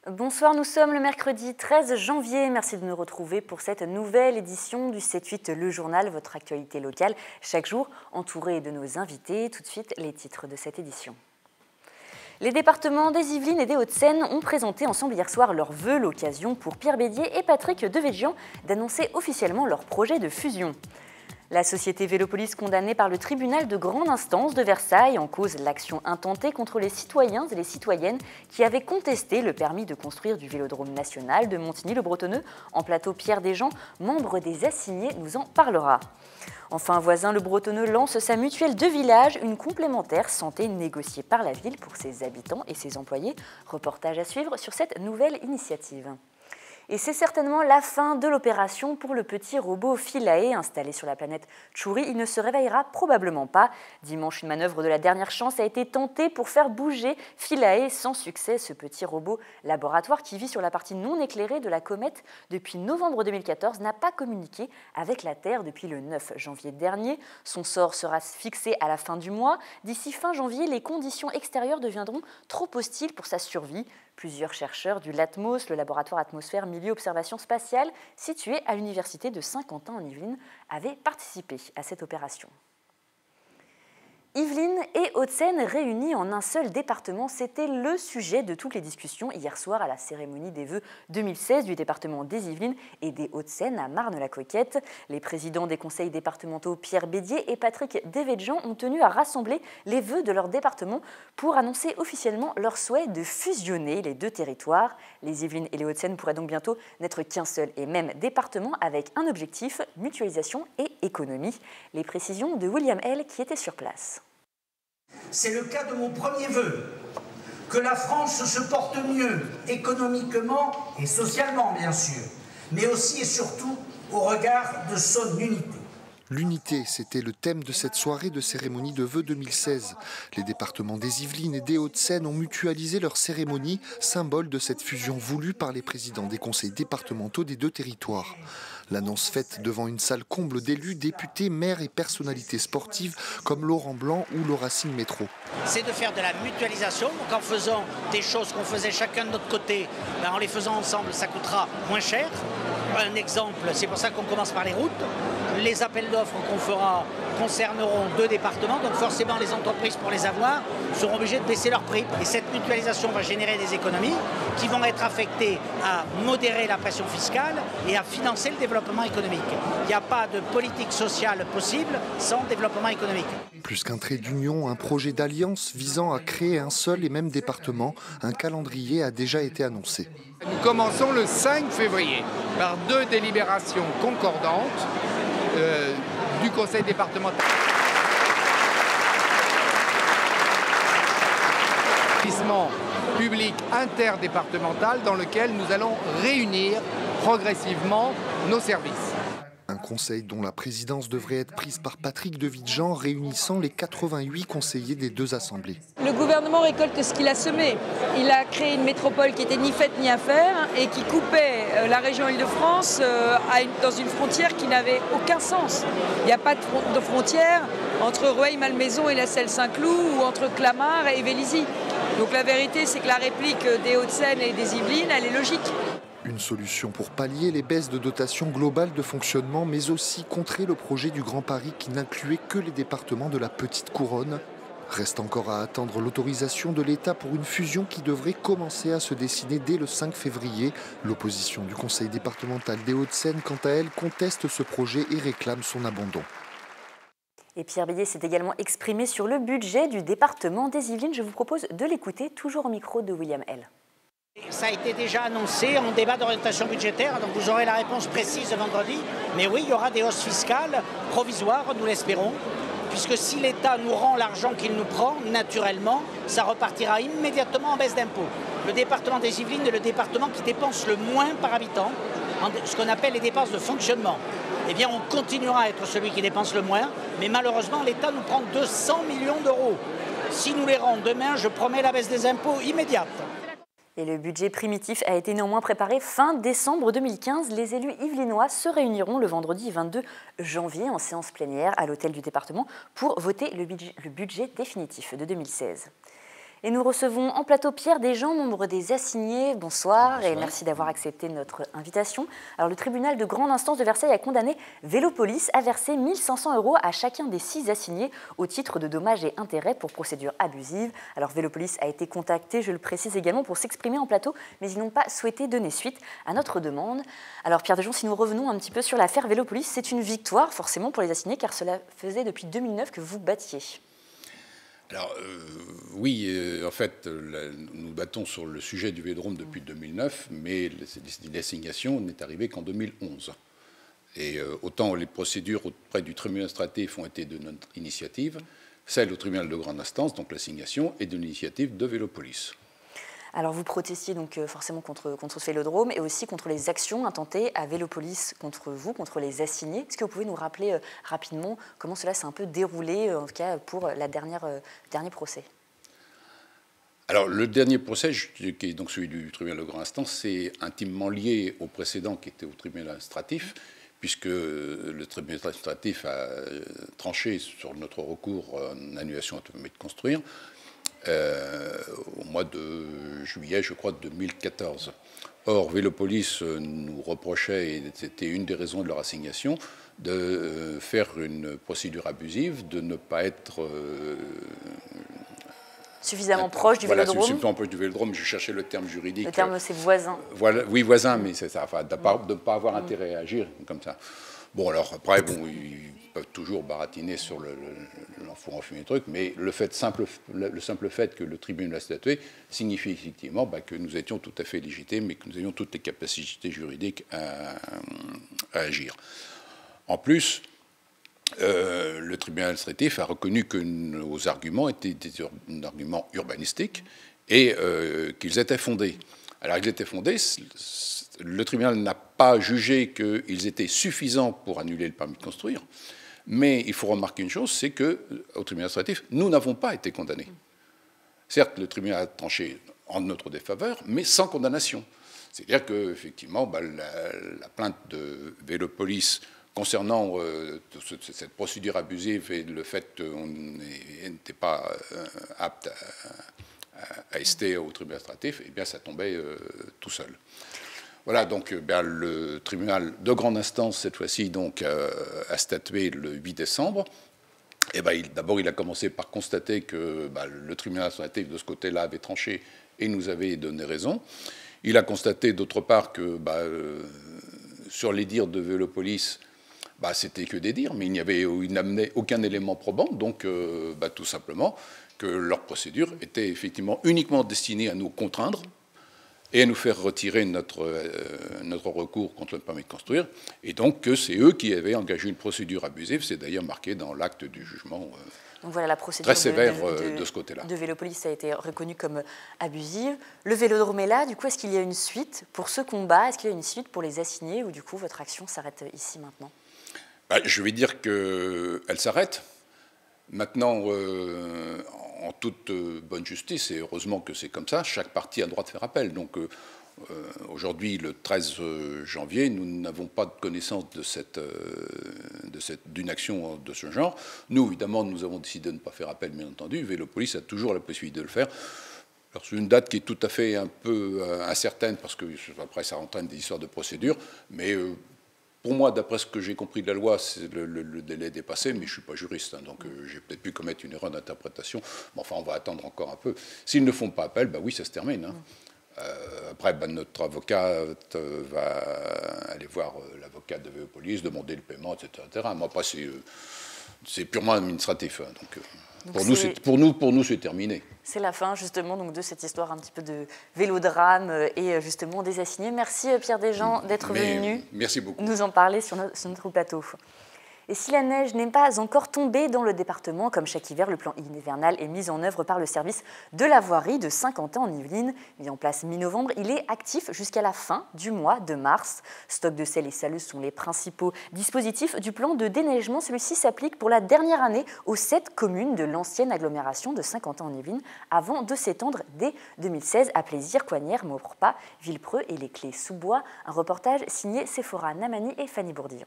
Bonsoir, nous sommes le mercredi 13 janvier. Merci de nous retrouver pour cette nouvelle édition du 7-8 Le Journal, votre actualité locale, chaque jour entouré de nos invités. Tout de suite, les titres de cette édition. Les départements des Yvelines et des Hauts-de-Seine ont présenté ensemble hier soir leurs vœux, l'occasion pour Pierre Bédier et Patrick Devedjian d'annoncer officiellement leur projet de fusion. La société Vélopolis condamnée par le tribunal de grande instance de Versailles en cause l'action intentée contre les citoyens et les citoyennes qui avaient contesté le permis de construire du Vélodrome national de Montigny-le-Bretonneux en plateau Pierre Desjean, membre des assignés, nous en parlera. Enfin, voisin le Bretonneux lance sa mutuelle de village, une complémentaire santé négociée par la ville pour ses habitants et ses employés. Reportage à suivre sur cette nouvelle initiative. Et c'est certainement la fin de l'opération pour le petit robot Philae installé sur la planète Tchouri. Il ne se réveillera probablement pas. Dimanche, une manœuvre de la dernière chance a été tentée pour faire bouger Philae sans succès. Ce petit robot laboratoire qui vit sur la partie non éclairée de la comète depuis novembre 2014 n'a pas communiqué avec la Terre depuis le 9 janvier dernier. Son sort sera fixé à la fin du mois. D'ici fin janvier, les conditions extérieures deviendront trop hostiles pour sa survie. Plusieurs chercheurs du LATMOS, le laboratoire atmosphère milieu observation spatiale, situé à l'université de Saint-Quentin en Yvelines, avaient participé à cette opération. Yvelines et Hauts-de-Seine réunis en un seul département, c'était le sujet de toutes les discussions hier soir à la cérémonie des vœux 2016 du département des Yvelines et des Hauts-de-Seine à Marne-la-Coquette. Les présidents des conseils départementaux Pierre Bédier et Patrick Devedjian ont tenu à rassembler les vœux de leur département pour annoncer officiellement leur souhait de fusionner les deux territoires. Les Yvelines et les Hauts-de-Seine pourraient donc bientôt n'être qu'un seul et même département avec un objectif, mutualisation et économie. Les précisions de William L qui était sur place. C'est le cas de mon premier vœu, que la France se porte mieux économiquement et socialement bien sûr, mais aussi et surtout au regard de son unité. L'unité, c'était le thème de cette soirée de cérémonie de vœux 2016. Les départements des Yvelines et des Hauts-de-Seine ont mutualisé leur cérémonie, symbole de cette fusion voulue par les présidents des conseils départementaux des deux territoires. L'annonce faite devant une salle comble d'élus, députés, maires et personnalités sportives comme Laurent Blanc ou le Racing Métro. C'est de faire de la mutualisation, donc en faisant des choses qu'on faisait chacun de notre côté, en les faisant ensemble, ça coûtera moins cher. Un exemple, c'est pour ça qu'on commence par les routes. Les appels d'offres qu'on fera concerneront deux départements, donc forcément les entreprises pour les avoir seront obligées de baisser leurs prix. Et cette mutualisation va générer des économies qui vont être affectées à modérer la pression fiscale et à financer le développement économique. Il n'y a pas de politique sociale possible sans développement économique. Plus qu'un trait d'union, un projet d'alliance visant à créer un seul et même département, un calendrier a déjà été annoncé. Nous commençons le 5 février par deux délibérations concordantes du conseil départemental. Investissement public interdépartemental dans lequel nous allons réunir progressivement nos services. Un conseil dont la présidence devrait être prise par Patrick Devedjian, réunissant les 88 conseillers des deux assemblées. Le gouvernement récolte ce qu'il a semé. Il a créé une métropole qui était ni faite ni à faire et qui coupait la région Île-de-France dans une frontière qui n'avait aucun sens. Il n'y a pas de frontière entre Rueil-Malmaison et la Selle-Saint-Cloud ou entre Clamart et Vélizy. Donc la vérité, c'est que la réplique des Hauts-de-Seine et des Yvelines, elle est logique. Une solution pour pallier les baisses de dotation globale de fonctionnement, mais aussi contrer le projet du Grand Paris qui n'incluait que les départements de la Petite Couronne. Reste encore à attendre l'autorisation de l'État pour une fusion qui devrait commencer à se dessiner dès le 5 février. L'opposition du conseil départemental des Hauts-de-Seine, quant à elle, conteste ce projet et réclame son abandon. Et Pierre Bédier s'est également exprimé sur le budget du département des Yvelines. Je vous propose de l'écouter, toujours au micro de William L. Ça a été déjà annoncé en débat d'orientation budgétaire, donc vous aurez la réponse précise vendredi. Mais oui, il y aura des hausses fiscales provisoires, nous l'espérons, puisque si l'État nous rend l'argent qu'il nous prend, naturellement, ça repartira immédiatement en baisse d'impôts. Le département des Yvelines est le département qui dépense le moins par habitant, ce qu'on appelle les dépenses de fonctionnement. Eh bien, on continuera à être celui qui dépense le moins, mais malheureusement, l'État nous prend 200 millions d'euros. Si nous les rendons demain, je promets la baisse des impôts immédiate. Et le budget primitif a été néanmoins préparé fin décembre 2015. Les élus yvelinois se réuniront le vendredi 22 janvier en séance plénière à l'hôtel du département pour voter le budget définitif de 2016. Et nous recevons en plateau Pierre Desjean, membre des assignés. Bonsoir, et merci d'avoir accepté notre invitation. Alors, le tribunal de grande instance de Versailles a condamné Vélopolis à verser 1 500 € à chacun des 6 assignés au titre de dommages et intérêts pour procédure abusive. Alors, Vélopolis a été contacté, je le précise également, pour s'exprimer en plateau, mais ils n'ont pas souhaité donner suite à notre demande. Alors, Pierre Desjean, si nous revenons un petit peu sur l'affaire Vélopolis, c'est une victoire forcément pour les assignés, car cela faisait depuis 2009 que vous battiez. Alors, oui, en fait, nous battons sur le sujet du Vélodrome depuis 2009, mais l'assignation n'est arrivée qu'en 2011. Et autant les procédures auprès du tribunal administratif ont été de notre initiative, celle au tribunal de grande instance, donc l'assignation, est de l'initiative de Vélopolis. Alors, vous protestiez donc forcément contre ce vélodrome et aussi contre les actions intentées à Vélopolis contre vous, contre les assignés. Est-ce que vous pouvez nous rappeler rapidement comment cela s'est un peu déroulé, en tout cas pour le dernier procès? Alors, le dernier procès, qui est donc celui du tribunal de grande instance, c'est intimement lié au précédent qui était au tribunal administratif, puisque le tribunal administratif a tranché sur notre recours en annulation de permis de construire. Au mois de juillet, je crois, 2014. Or, Vélopolis nous reprochait, et c'était une des raisons de leur assignation, de faire une procédure abusive, de ne pas être suffisamment proche du vélodrome. Voilà, suffisamment proche du vélodrome, je cherchais le terme juridique. Le terme, c'est voisin. Voilà, oui, voisin, mais c'est ça, enfin, de ne pas avoir intérêt à agir comme ça. Bon, alors après, bon, ils peuvent toujours baratiner sur l'enfour en fumée du truc, mais le simple fait que le tribunal a statué signifie effectivement que nous étions tout à fait légitimes et que nous avions toutes les capacités juridiques à agir. En plus, le tribunal administratif a reconnu que nos arguments étaient des arguments urbanistiques et qu'ils étaient fondés. Alors, ils étaient fondés. Le tribunal n'a pas jugé qu'ils étaient suffisants pour annuler le permis de construire, mais il faut remarquer une chose, c'est qu'au tribunal administratif, nous n'avons pas été condamnés. Certes, le tribunal a tranché en notre défaveur, mais sans condamnation. C'est-à-dire qu'effectivement, la plainte de Vélopolis concernant cette procédure abusive et le fait qu'on n'était pas apte à ester au tribunal administratif, eh bien, ça tombait tout seul. Voilà, donc le tribunal de grande instance, cette fois-ci, donc, a statué le 8 décembre. Et d'abord, il a commencé par constater que le tribunal administratif, de ce côté-là, avait tranché et nous avait donné raison. Il a constaté, d'autre part, que sur les dires de Vélopolis, c'était que des dires, mais il n'amenait aucun élément probant, donc tout simplement que leur procédure était effectivement uniquement destinée à nous contraindre et à nous faire retirer notre recours contre le permis de construire, et donc que c'est eux qui avaient engagé une procédure abusive. C'est d'ailleurs marqué dans l'acte du jugement donc voilà, la procédure très sévère de ce côté-là. De Vélopolis a été reconnue comme abusive. Le vélodrome est là, du coup, est-ce qu'il y a une suite pour ce combat? Est-ce qu'il y a une suite pour les assignés, ou du coup, votre action s'arrête ici maintenant? Je vais dire qu'elle s'arrête. Maintenant, en toute bonne justice, et heureusement que c'est comme ça, chaque partie a le droit de faire appel. Donc aujourd'hui, le 13 janvier, nous n'avons pas de connaissance d'une action de ce genre. Nous, évidemment, nous avons décidé de ne pas faire appel, bien entendu. Vélopolis a toujours la possibilité de le faire. Alors, c'est une date qui est tout à fait un peu incertaine, parce que après, ça entraîne des histoires de procédure, mais pour moi, d'après ce que j'ai compris de la loi, le délai est dépassé, mais je ne suis pas juriste, donc j'ai peut-être pu commettre une erreur d'interprétation. Mais enfin, on va attendre encore un peu. S'ils ne font pas appel, oui, ça se termine. Après, notre avocat va aller voir l'avocat de Vélopolis, demander le paiement, etc. Mais après, c'est purement administratif. Donc pour nous, c'est terminé. C'est la fin, justement, donc, de cette histoire un petit peu de vélodrame et justement des assignés. Merci Pierre Desjean d'être venu merci beaucoup. nous en parler sur notre plateau. Et si la neige n'est pas encore tombée dans le département, comme chaque hiver, le plan hivernal est mis en œuvre par le service de la voirie de Saint-Quentin en Yvelines. Mis en place mi-novembre, il est actif jusqu'à la fin du mois de mars. Stock de sel et saleuse sont les principaux dispositifs du plan de déneigement. Celui-ci s'applique pour la dernière année aux 7 communes de l'ancienne agglomération de Saint-Quentin en Yvelines, avant de s'étendre dès 2016 à Plaisir, Coignères, Maurepas, Villepreux et les Clés-sous-Bois. Un reportage signé Sephora Namani et Fanny Bourdillon.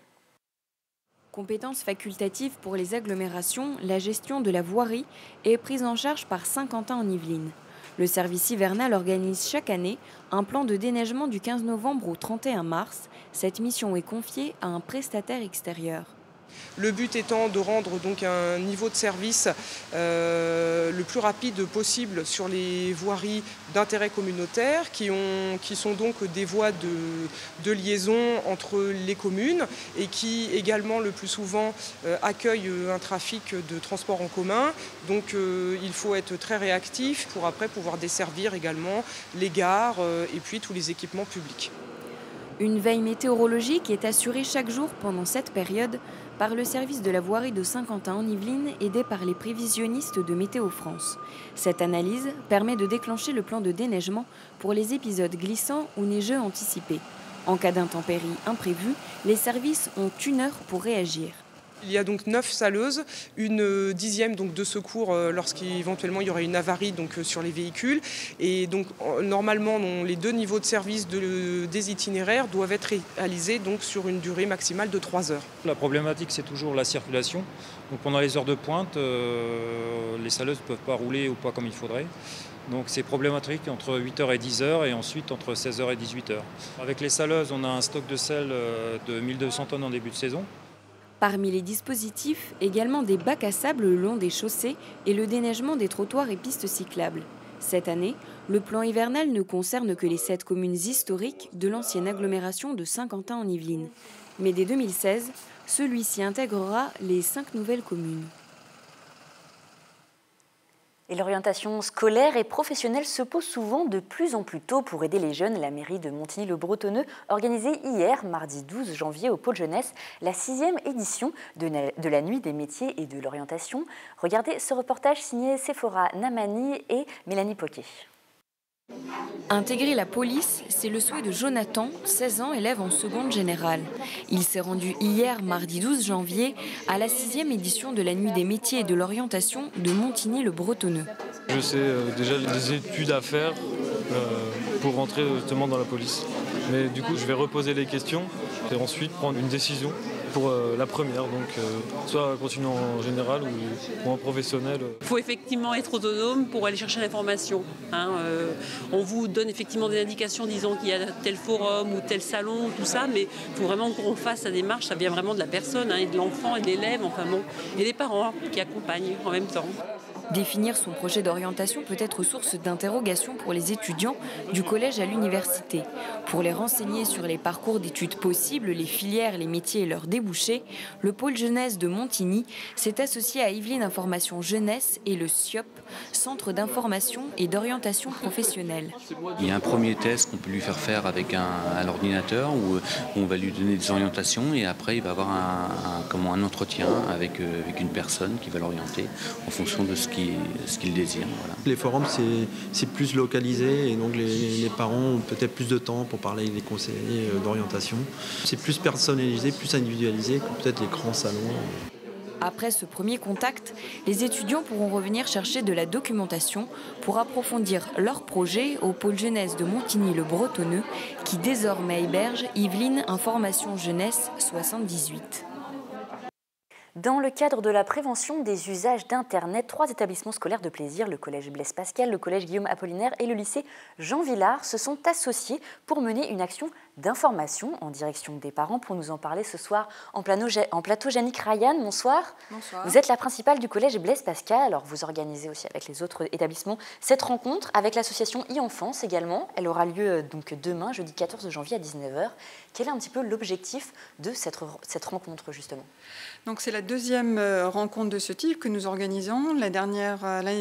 Compétence facultative pour les agglomérations, la gestion de la voirie est prise en charge par Saint-Quentin en Yvelines. Le service hivernal organise chaque année un plan de déneigement du 15 novembre au 31 mars. Cette mission est confiée à un prestataire extérieur. Le but étant de rendre donc un niveau de service le plus rapide possible sur les voiries d'intérêt communautaire qui sont donc des voies de liaison entre les communes et qui également le plus souvent accueillent un trafic de transport en commun. Donc il faut être très réactif pour après pouvoir desservir également les gares et puis tous les équipements publics. Une veille météorologique est assurée chaque jour pendant cette période par le service de la voirie de Saint-Quentin en Yvelines, aidé par les prévisionnistes de Météo France. Cette analyse permet de déclencher le plan de déneigement pour les épisodes glissants ou neigeux anticipés. En cas d'intempéries imprévues, les services ont 1 heure pour réagir. Il y a donc 9 saleuses, une dixième donc de secours lorsqu'éventuellement il y aurait une avarie donc sur les véhicules. Et donc normalement les 2 niveaux de service des itinéraires doivent être réalisés donc sur une durée maximale de 3 heures. La problématique c'est toujours la circulation. Donc pendant les heures de pointe, les saleuses ne peuvent pas rouler ou pas comme il faudrait. Donc c'est problématique entre 8h et 10h et ensuite entre 16h et 18h. Avec les saleuses, on a un stock de sel de 1200 tonnes en début de saison. Parmi les dispositifs, également des bacs à sable le long des chaussées et le déneigement des trottoirs et pistes cyclables. Cette année, le plan hivernal ne concerne que les 7 communes historiques de l'ancienne agglomération de Saint-Quentin en Yvelines. Mais dès 2016, celui-ci intégrera les 5 nouvelles communes. Et l'orientation scolaire et professionnelle se pose souvent de plus en plus tôt pour aider les jeunes. La mairie de Montigny-le-Bretonneux organisait hier, mardi 12 janvier, au pôle jeunesse, la 6e édition de la Nuit des métiers et de l'orientation. Regardez ce reportage signé Sephora Namani et Mélanie Poquet. Intégrer la police, c'est le souhait de Jonathan, 16 ans, élève en seconde générale. Il s'est rendu hier, mardi 12 janvier, à la 6e édition de la Nuit des métiers et de l'orientation de Montigny-le-Bretonneux. Je sais déjà les études à faire pour rentrer justement dans la police. Mais du coup, je vais reposer les questions et ensuite prendre une décision pour la première, donc soit continuer en général ou en professionnel. Il faut effectivement être autonome pour aller chercher l'information. On vous donne effectivement des indications disant qu'il y a tel forum ou tel salon, tout ça, mais il faut vraiment qu'on fasse la démarche, ça vient vraiment de la personne, et de l'enfant et de l'élève, enfin bon, et des parents qui accompagnent en même temps. Définir son projet d'orientation peut être source d'interrogation pour les étudiants du collège à l'université. Pour les renseigner sur les parcours d'études possibles, les filières, les métiers et leurs débouchés, le pôle jeunesse de Montigny s'est associé à Yvelines Information Jeunesse et le SIOP, Centre d'information et d'orientation professionnelle. Il y a un premier test qu'on peut lui faire avec à l'ordinateur où on va lui donner des orientations et après il va avoir un entretien avec une personne qui va l'orienter en fonction de ce qu'il désire. Voilà. Les forums, c'est plus localisé et donc les parents ont peut-être plus de temps pour parler avec les conseillers d'orientation. C'est plus personnalisé, plus individualisé que peut-être les grands salons. Après ce premier contact, les étudiants pourront revenir chercher de la documentation pour approfondir leur projet au pôle jeunesse de Montigny-le-Bretonneux qui désormais héberge Yvelines Information Jeunesse 78. Dans le cadre de la prévention des usages d'Internet, 3 établissements scolaires de plaisir, le collège Blaise Pascal, le collège Guillaume Apollinaire et le lycée Jean Villard, se sont associés pour mener une action d'information en direction des parents. Pour nous en parler ce soir en plateau, Jannick Ryan, bonsoir. Bonsoir. Vous êtes la principale du collège Blaise Pascal. Alors vous organisez aussi avec les autres établissements cette rencontre avec l'association e-enfance également. Elle aura lieu donc demain, jeudi 14 janvier à 19h. Quel est un petit peu l'objectif de cette rencontre justement ? Donc c'est la 2e rencontre de ce type que nous organisons. L'année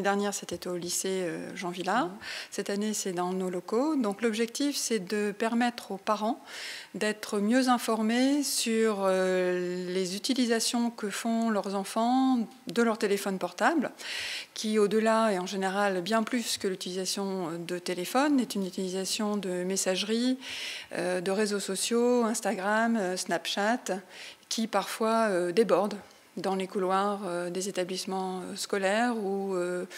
dernière, c'était au lycée Jean Villard. Cette année, c'est dans nos locaux. Donc l'objectif, c'est de permettre aux parents parents d'être mieux informés sur les utilisations que font leurs enfants de leur téléphone portable, qui au-delà et en général bien plus que l'utilisation de téléphone, est une utilisation de messagerie, de réseaux sociaux, Instagram, Snapchat, qui parfois déborde dans les couloirs des établissements scolaires ou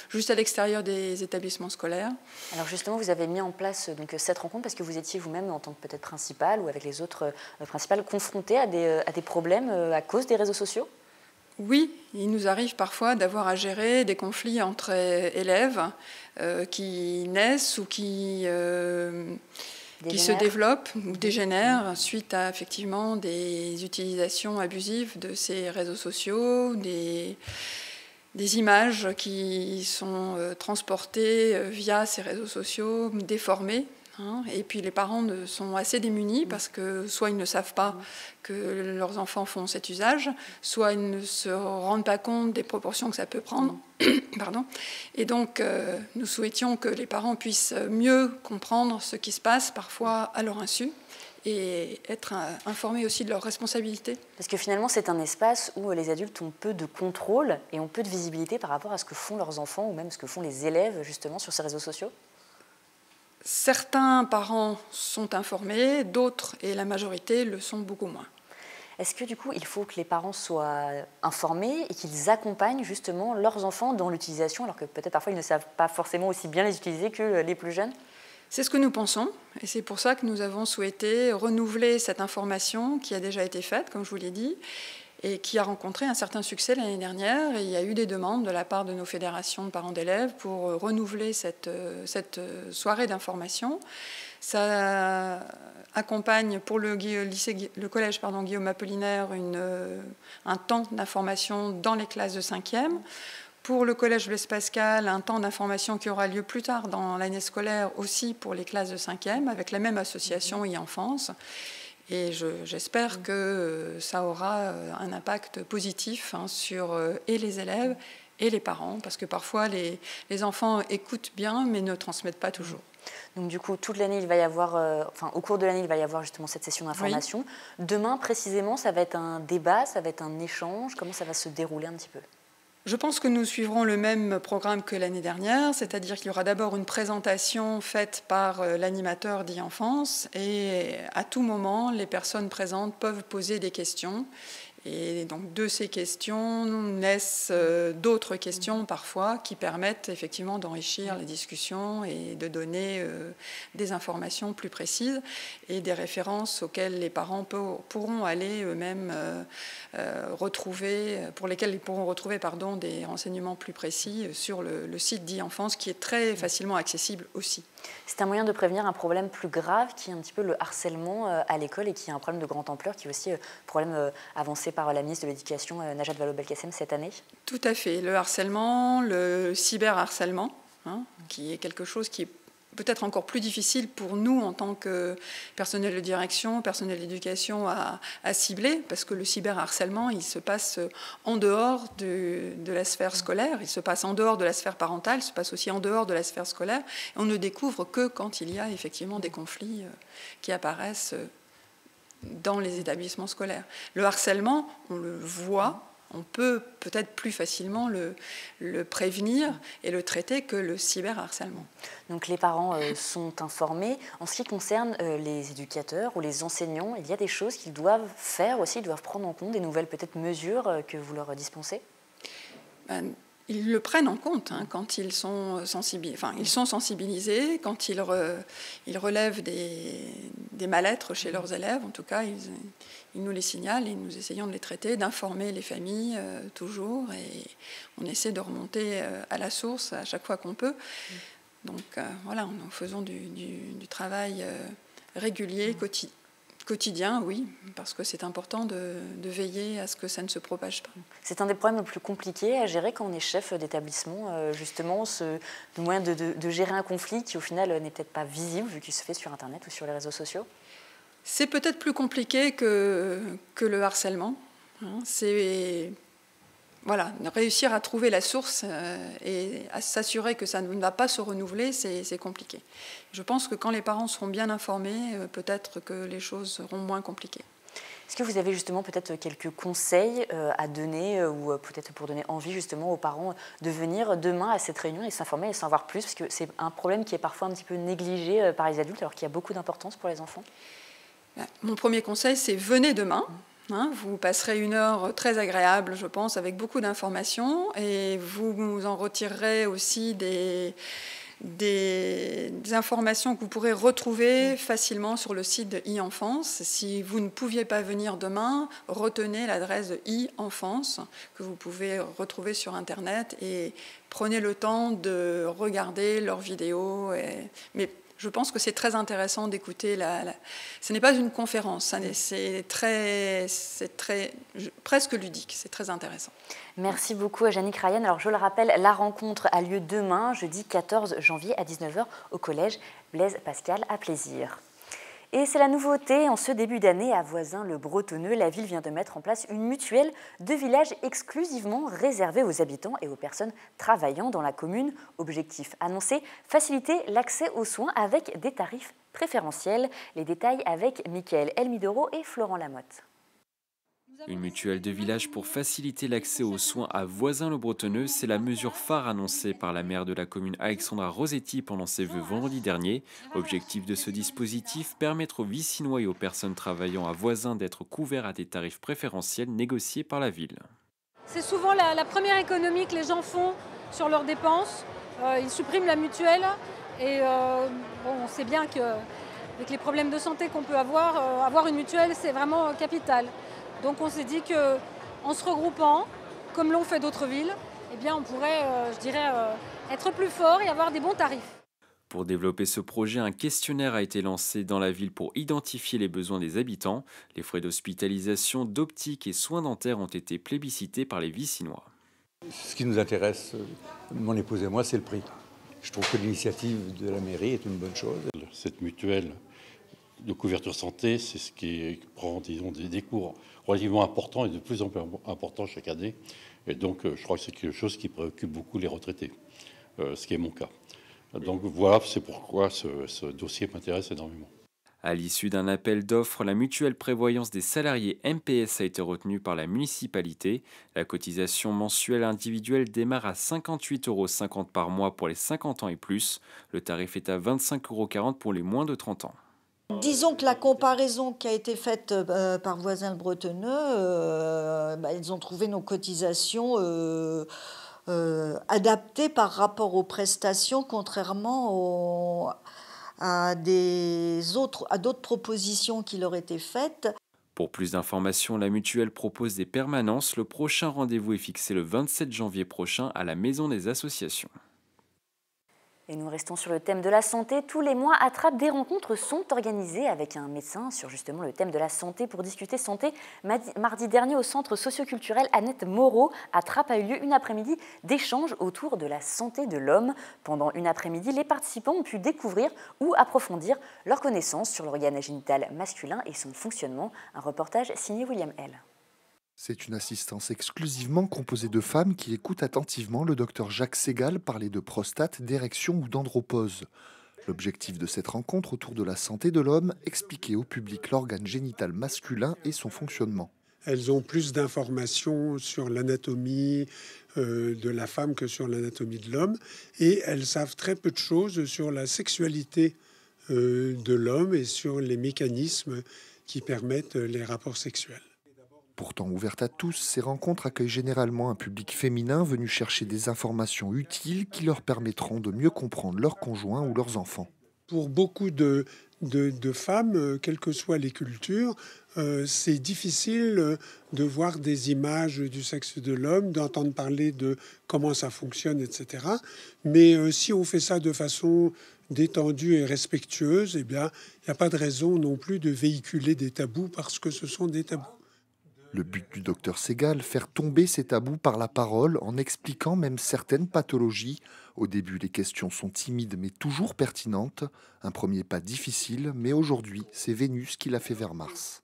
juste à l'extérieur des établissements scolaires. Alors justement, vous avez mis en place donc, cette rencontre parce que vous étiez vous-même, en tant que peut-être principale ou avec les autres principales, confrontés à des problèmes à cause des réseaux sociaux? Oui, il nous arrive parfois d'avoir à gérer des conflits entre élèves qui naissent ou qui se développent ou dégénèrent suite à effectivement des utilisations abusives de ces réseaux sociaux, des images qui sont transportées via ces réseaux sociaux, déformées. Et puis les parents sont assez démunis parce que soit ils ne savent pas que leurs enfants font cet usage, soit ils ne se rendent pas compte des proportions que ça peut prendre. Pardon. Et donc nous souhaitions que les parents puissent mieux comprendre ce qui se passe parfois à leur insu et être informés aussi de leurs responsabilités. Parce que finalement c'est un espace où les adultes ont peu de contrôle et ont peu de visibilité par rapport à ce que font leurs enfants ou même ce que font les élèves justement sur ces réseaux sociaux. Certains parents sont informés, d'autres, et la majorité, le sont beaucoup moins. Est-ce que du coup, il faut que les parents soient informés et qu'ils accompagnent justement leurs enfants dans l'utilisation, alors que peut-être parfois ils ne savent pas forcément aussi bien les utiliser que les plus jeunes? C'est ce que nous pensons, et c'est pour ça que nous avons souhaité renouveler cette information qui a déjà été faite, comme je vous l'ai dit, et qui a rencontré un certain succès l'année dernière. Et il y a eu des demandes de la part de nos fédérations de parents d'élèves pour renouveler cette soirée d'information. Ça accompagne pour le collège Guillaume Apollinaire un temps d'information dans les classes de 5e. Pour le collège Blaise Pascal, un temps d'information qui aura lieu plus tard dans l'année scolaire aussi pour les classes de 5e, avec la même association e-enfance. Et j'espère que ça aura un impact positif sur et les élèves et les parents, parce que parfois les enfants écoutent bien, mais ne transmettent pas toujours. Donc du coup, toute l'année, il va y avoir, au cours de l'année, il va y avoir justement cette session d'information. Oui. Demain, précisément, ça va être un débat, ça va être un échange. Comment ça va se dérouler un petit peu ? Je pense que nous suivrons le même programme que l'année dernière, c'est-à-dire qu'il y aura d'abord une présentation faite par l'animateur d'e-enfance et à tout moment, les personnes présentes peuvent poser des questions. Et donc de ces questions naissent d'autres questions parfois qui permettent effectivement d'enrichir la discussion et de donner des informations plus précises et des références auxquelles les parents pourront aller eux-mêmes pour lesquels ils pourront retrouver des renseignements plus précis sur le site d'e-enfance qui est très facilement accessible aussi. C'est un moyen de prévenir un problème plus grave qui est un petit peu le harcèlement à l'école et qui est un problème de grande ampleur qui est aussi problème avancé par la ministre de l'Éducation, Najat Vallaud-Belkacem, cette année. Tout à fait. Le harcèlement, le cyberharcèlement, qui est quelque chose qui est peut-être encore plus difficile pour nous en tant que personnel de direction, personnel d'éducation à cibler, parce que le cyberharcèlement, il se passe en dehors de la sphère scolaire, il se passe en dehors de la sphère parentale, il se passe aussi en dehors de la sphère scolaire. On ne découvre que quand il y a effectivement des conflits qui apparaissent dans les établissements scolaires. Le harcèlement, on le voit, on peut peut-être plus facilement le prévenir et le traiter que le cyberharcèlement. Donc les parents sont informés. En ce qui concerne les éducateurs ou les enseignants, il y a des choses qu'ils doivent faire aussi, ils doivent prendre en compte, des nouvelles peut-être mesures que vous leur dispensez? Ils le prennent en compte quand ils sont sensibilisés, quand ils relèvent des mal-être chez leurs élèves. En tout cas, ils nous les signalent et nous essayons de les traiter, d'informer les familles toujours. Et on essaie de remonter à la source à chaque fois qu'on peut. Donc voilà, nous faisons du travail régulier, quotidien, oui, parce que c'est important de veiller à ce que ça ne se propage pas. C'est un des problèmes les plus compliqués à gérer quand on est chef d'établissement, justement, le moyen de gérer un conflit qui, au final, n'est peut-être pas visible, vu qu'il se fait sur Internet ou sur les réseaux sociaux. C'est peut-être plus compliqué que le harcèlement. voilà, réussir à trouver la source et à s'assurer que ça ne va pas se renouveler, c'est compliqué. Je pense que quand les parents seront bien informés, peut-être que les choses seront moins compliquées. Est-ce que vous avez justement peut-être quelques conseils à donner ou peut-être pour donner envie justement aux parents de venir demain à cette réunion et s'informer et s'en voir plus, parce que c'est un problème qui est parfois un petit peu négligé par les adultes alors qu'il y a beaucoup d'importance pour les enfants? Mon premier conseil, c'est venez demain. Vous passerez une heure très agréable, je pense, avec beaucoup d'informations et vous en retirerez aussi des informations que vous pourrez retrouver facilement sur le site de e-enfance. Si vous ne pouviez pas venir demain, retenez l'adresse de e-enfance que vous pouvez retrouver sur Internet et prenez le temps de regarder leurs vidéos. Mais je pense que c'est très intéressant d'écouter ce n'est pas une conférence, c'est presque ludique, c'est très intéressant. Merci beaucoup à Jannick Ryan. Alors je le rappelle, la rencontre a lieu demain, jeudi 14 janvier à 19h au collège Blaise Pascal à Plaisir. Et c'est la nouveauté, en ce début d'année à Voisins-le-Bretonneux, la ville vient de mettre en place une mutuelle de village exclusivement réservée aux habitants et aux personnes travaillant dans la commune. Objectif annoncé, faciliter l'accès aux soins avec des tarifs préférentiels. Les détails avec Mickaël Elmidoro et Florent Lamotte. Une mutuelle de village pour faciliter l'accès aux soins à Voisins-le-Bretonneux, c'est la mesure phare annoncée par la maire de la commune Alexandra Rossetti pendant ses vœux vendredi dernier. Objectif de ce dispositif, permettre aux Vicinois et aux personnes travaillant à Voisins d'être couverts à des tarifs préférentiels négociés par la ville. C'est souvent la première économie que les gens font sur leurs dépenses. Ils suppriment la mutuelle et on sait bien qu'avec les problèmes de santé qu'on peut avoir une mutuelle, c'est vraiment capital. Donc on s'est dit qu'en se regroupant, comme l'ont fait d'autres villes, eh bien on pourrait, être plus fort et avoir des bons tarifs. Pour développer ce projet, un questionnaire a été lancé dans la ville pour identifier les besoins des habitants. Les frais d'hospitalisation, d'optique et soins dentaires ont été plébiscités par les Vicinois. Ce qui nous intéresse, mon épouse et moi, c'est le prix. Je trouve que l'initiative de la mairie est une bonne chose. Cette mutuelle de couverture santé, c'est ce qui prend, disons, des cours relativement importants et de plus en plus importants chaque année. Et donc, je crois que c'est quelque chose qui préoccupe beaucoup les retraités, ce qui est mon cas. Donc voilà, c'est pourquoi ce dossier m'intéresse énormément. À l'issue d'un appel d'offres, la mutuelle prévoyance des salariés MPS a été retenue par la municipalité. La cotisation mensuelle individuelle démarre à 58,50 € par mois pour les 50 ans et plus. Le tarif est à 25,40 € pour les moins de 30 ans. Disons que la comparaison qui a été faite par Voisins-le-Bretonneux, ils ont trouvé nos cotisations adaptées par rapport aux prestations, contrairement à d'autres propositions qui leur étaient faites. Pour plus d'informations, la mutuelle propose des permanences. Le prochain rendez-vous est fixé le 27 janvier prochain à la Maison des Associations. Et nous restons sur le thème de la santé. Tous les mois, Attrape, des rencontres sont organisées avec un médecin sur justement le thème de la santé pour discuter santé. Mardi dernier, au centre socioculturel Annette Moreau, Attrape a eu lieu une après-midi d'échanges autour de la santé de l'homme. Pendant une après-midi, les participants ont pu découvrir ou approfondir leurs connaissances sur l'organe génital masculin et son fonctionnement. Un reportage signé William L. C'est une assistance exclusivement composée de femmes qui écoutent attentivement le docteur Jacques Ségal parler de prostate, d'érection ou d'andropause. L'objectif de cette rencontre autour de la santé de l'homme, expliquer au public l'organe génital masculin et son fonctionnement. Elles ont plus d'informations sur l'anatomie de la femme que sur l'anatomie de l'homme. Et elles savent très peu de choses sur la sexualité de l'homme et sur les mécanismes qui permettent les rapports sexuels. Pourtant ouvertes à tous, ces rencontres accueillent généralement un public féminin venu chercher des informations utiles qui leur permettront de mieux comprendre leurs conjoints ou leurs enfants. Pour beaucoup de femmes, quelles que soient les cultures, c'est difficile de voir des images du sexe de l'homme, d'entendre parler de comment ça fonctionne, etc. Mais si on fait ça de façon détendue et respectueuse, eh bien, il n'y a pas de raison non plus de véhiculer des tabous parce que ce sont des tabous. Le but du docteur Ségal, faire tomber ces tabous par la parole en expliquant même certaines pathologies. Au début, les questions sont timides mais toujours pertinentes. Un premier pas difficile, mais aujourd'hui, c'est Vénus qui l'a fait vers Mars.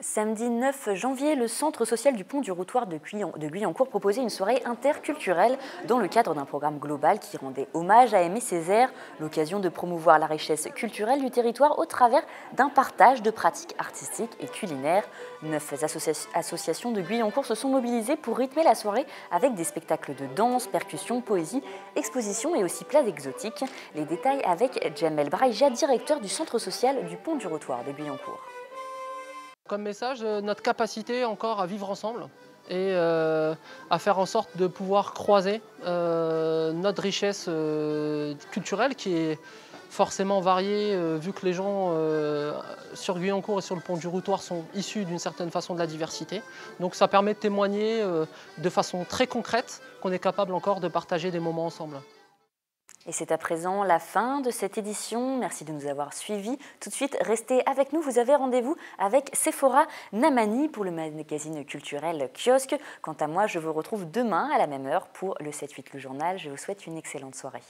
Samedi 9 janvier, le centre social du pont du Routoir de Guyancourt proposait une soirée interculturelle dans le cadre d'un programme global qui rendait hommage à Aimé Césaire, l'occasion de promouvoir la richesse culturelle du territoire au travers d'un partage de pratiques artistiques et culinaires. 9 associations de Guyancourt se sont mobilisées pour rythmer la soirée avec des spectacles de danse, percussion, poésie, expositions et aussi plats exotiques. Les détails avec Djamel Braïja, directeur du centre social du pont du Routoir de Guyancourt. Comme message, notre capacité encore à vivre ensemble et à faire en sorte de pouvoir croiser notre richesse culturelle qui est forcément variée vu que les gens sur Guyancourt et sur le pont du Routoir sont issus d'une certaine façon de la diversité. Donc ça permet de témoigner de façon très concrète qu'on est capable encore de partager des moments ensemble. Et c'est à présent la fin de cette édition. Merci de nous avoir suivis. Tout de suite, restez avec nous. Vous avez rendez-vous avec Sephora Namani pour le magazine culturel Kiosque. Quant à moi, je vous retrouve demain à la même heure pour le 7-8 le journal. Je vous souhaite une excellente soirée.